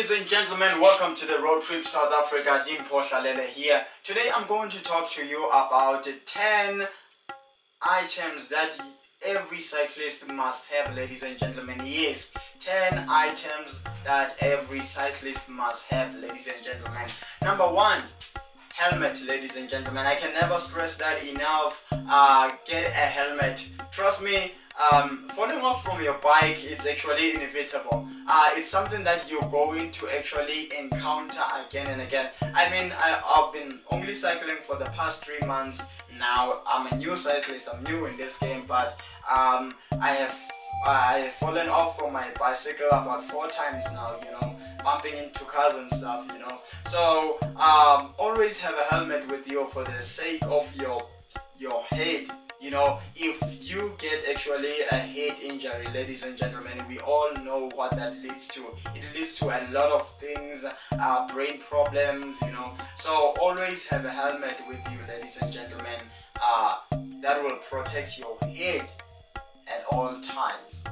Ladies and gentlemen, welcome to the Road Trip South Africa. Dimpo Hlalele here. Today I'm going to talk to you about 10 items that every cyclist must have, ladies and gentlemen. Yes, 10 items that every cyclist must have, ladies and gentlemen. Number 1, helmet, ladies and gentlemen. I can never stress that enough. Get a helmet. Trust me, falling off from your bike, it's actually inevitable. It's something that you're going to actually encounter again and again. I mean, I've been only cycling for the past 3 months now. I'm a new cyclist, I'm new in this game, but I have fallen off from my bicycle about 4 times now, bumping into cars and stuff, So always have a helmet with you for the sake of your head. If you get actually a head injury, ladies and gentlemen, we all know what that leads to. It leads to a lot of things, brain problems, So always have a helmet with you, ladies and gentlemen, that will protect your head at all times.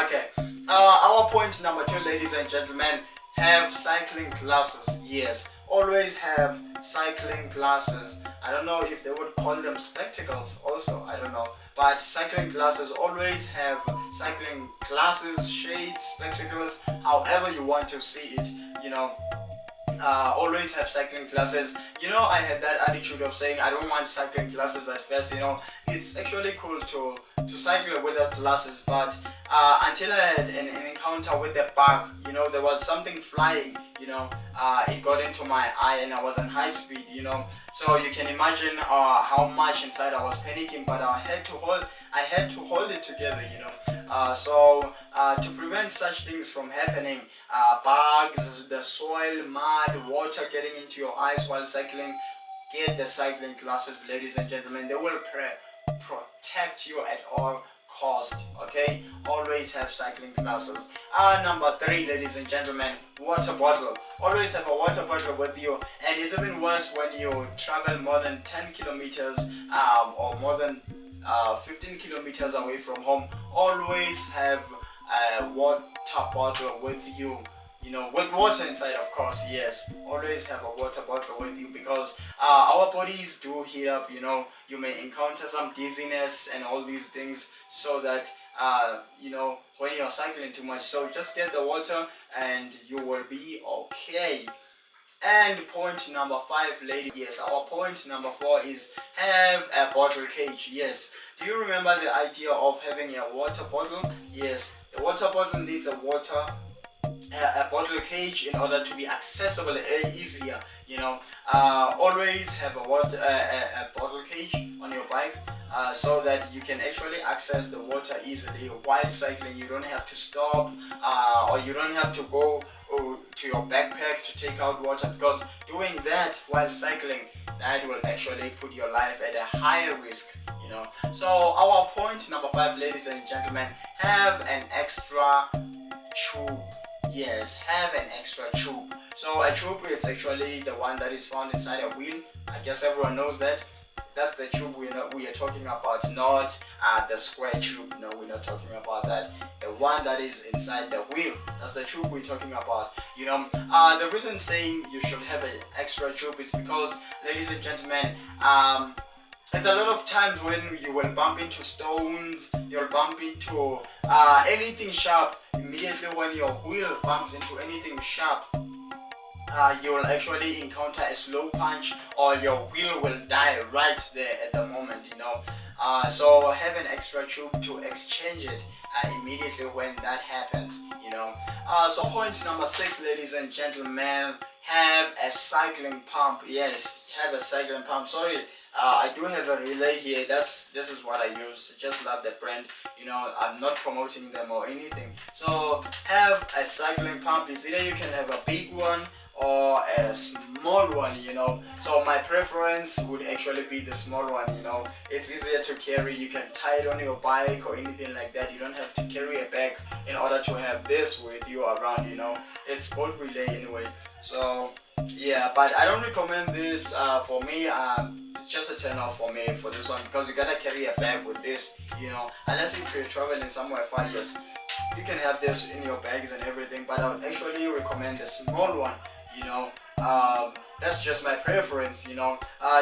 Okay, our point number 2, ladies and gentlemen, have cycling glasses. Yes, always have cycling glasses. I don't know if they would call them spectacles also, I don't know, but cycling glasses. Always have cycling glasses, shades, spectacles, however you want to see it, always have cycling glasses. I had that attitude of saying I don't want cycling glasses at first. It's actually cool to cycle without glasses, but until I had an encounter with the bug, there was something flying, it got into my eye and I was on high speed, so you can imagine how much inside I was panicking, but I had to hold it together, so to prevent such things from happening, bugs, the soil, mud, water getting into your eyes while cycling, get the cycling glasses, ladies and gentlemen. They will protect you at all cost. Okay, always have cycling glasses. Number 3, ladies and gentlemen, water bottle. Always have a water bottle with you, and it's even worse when you travel more than 10 kilometers or more than 15 kilometers away from home. Always have a water bottle with you, with water inside, of course. Yes, always have a water bottle with you, because our bodies do heat up. You may encounter some dizziness and all these things, so that when you're cycling too much. So just get the water and you will be okay. And point number 5, ladies. Yes, our point number 4 is have a bottle cage. Yes, do you remember the idea of having a water bottle? Yes, the water bottle needs a bottle cage in order to be accessible easier. Always have a bottle cage on your bike, so that you can actually access the water easily while cycling. You don't have to stop, or you don't have to go to your backpack to take out water, because doing that while cycling, that will actually put your life at a higher risk. So our point number 5, ladies and gentlemen, have an extra tube. Yes, have an extra tube. So a tube is actually the one that is found inside a wheel. I guess everyone knows that. That's the tube we are talking about, not the square tube. No, we're not talking about that. The one that is inside the wheel, that's the tube we're talking about. The reason saying you should have an extra tube is because, ladies and gentlemen, it's a lot of times when you will bump into stones, you'll bump into anything sharp. Immediately when your wheel bumps into anything sharp, you will actually encounter a slow punch, or your wheel will die right there at the moment. So have an extra tube to exchange it immediately when that happens. So point number 6, ladies and gentlemen, have a cycling pump. Yes, have a cycling pump. Sorry, I do have a relay here. This is what I use. Just love the brand. I'm not promoting them or anything. So have a cycling pump. It's either you can have a big one or a small one. So my preference would actually be the small one. It's easier to carry. You can tie it on your bike or anything like that. You don't have to carry a bag in order to have this with you around. It's bolt relay anyway. So yeah, but I don't recommend this. For me, it's just a turn off for me for this one, because you gotta carry a bag with this, unless if you're traveling somewhere far, you can have this in your bags and everything, but I would actually recommend the small one, you know. That's just my preference, you know.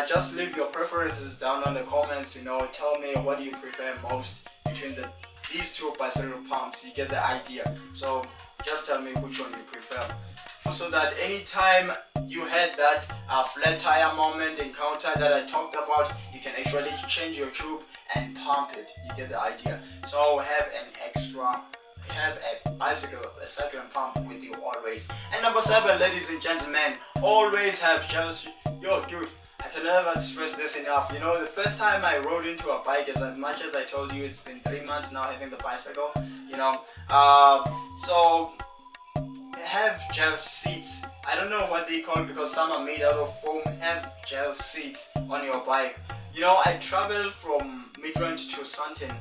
Just leave your preferences down on the comments, you know. Tell me what do you prefer most between these two bicycle pumps. You get the idea. So just tell me which one you prefer, so that anytime you had that flat tire moment encounter that I talked about, you can actually change your tube and pump it. You get the idea. So have a cycling pump with you always. And number 7, ladies and gentlemen, always have just dude, I can never stress this enough. You know, the first time I rode into a bike, as much as I told you, it's been 3 months now having the bicycle, you know. So have gel seats. I don't know what they call, because some are made out of foam. Have gel seats on your bike. You know, I travel from Midrand to Sandton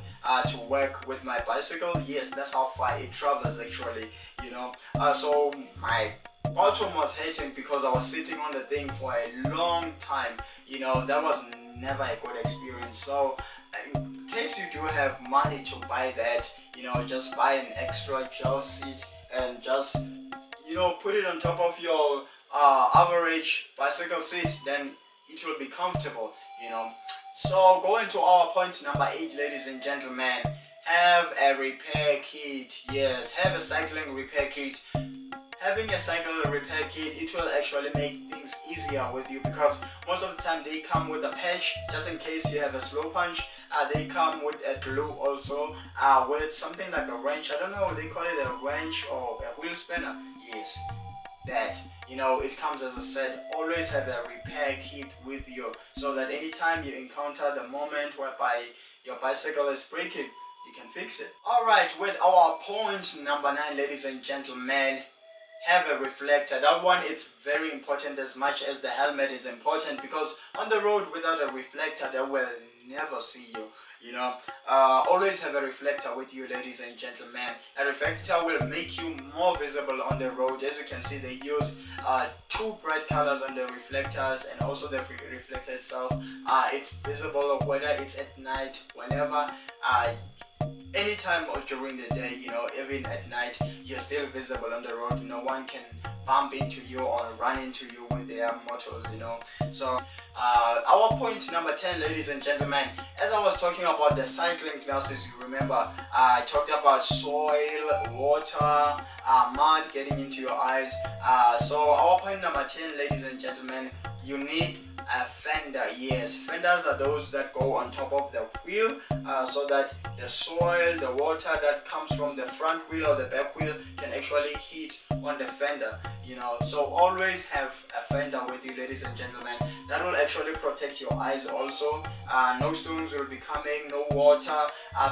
to work with my bicycle. Yes, that's how far it travels actually, you know. So my bottom was hurting because I was sitting on the thing for a long time, you know. That was never a good experience. So in case you do have money to buy that, you know, just buy an extra gel seat and just, you know, put it on top of your average bicycle seat, then it will be comfortable, you know. So going to our point number 8, ladies and gentlemen, have a repair kit. Yes, have a cycling repair kit. Having a cycling repair kit, it will actually make things easier with you, because most of the time they come with a patch just in case you have a slow punch. They come with a glue also, with something like a wrench. I don't know, they call it a wrench or a wheel spinner. Yes, that, you know, it comes as a set. Always have a repair kit with you, so that anytime you encounter the moment whereby your bicycle is breaking, you can fix it. Alright, with our point number 9, ladies and gentlemen, have a reflector. That one, it's very important as much as the helmet is important, because on the road without a reflector they will never see you, you know. Always have a reflector with you, ladies and gentlemen. A reflector will make you more visible on the road. As you can see, they use 2 bright colors on the reflectors, and also the reflector itself, it's visible whether it's at night, whenever, anytime or during the day, you know. Even at night you're still visible on the road. No one can bump into you or run into you with their motors, you know. So our point number 10, ladies and gentlemen, as I was talking about the cycling classes, you remember I talked about soil, water, mud getting into your eyes. So our point number 10, ladies and gentlemen, you need a fender. Yes, fenders are those that go on top of the wheel, so that the soil, the water that comes from the front wheel or the back wheel can actually hit on the fender, you know. So always have a fender with you, ladies and gentlemen. That will actually protect your eyes also. No stones will be coming, no water,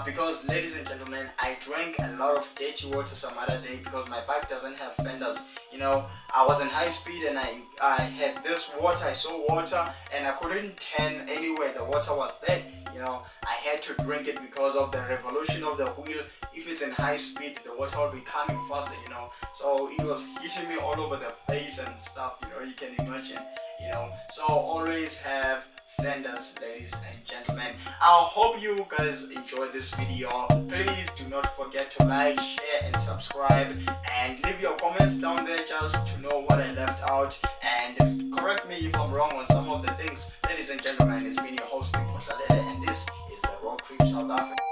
because, ladies and gentlemen, I drank a lot of dirty water some other day because my bike doesn't have fenders, you know. I was in high speed and I had this water. I saw water and I couldn't turn anywhere. The water was there, you know. I had to drink it because of the revolution of the wheel. If it's in high speed, the water will be coming faster, you know. So it was hitting me all over the face and stuff, you know. You can imagine, you know. So always have fenders, ladies and gentlemen. I hope you guys enjoyed this video. Please do not forget to like, share and subscribe, and leave your comments down there just to know what I left out, and correct me if I'm wrong on some of the things. Ladies and gentlemen, it's been your host, and this is the Road Trip South Africa.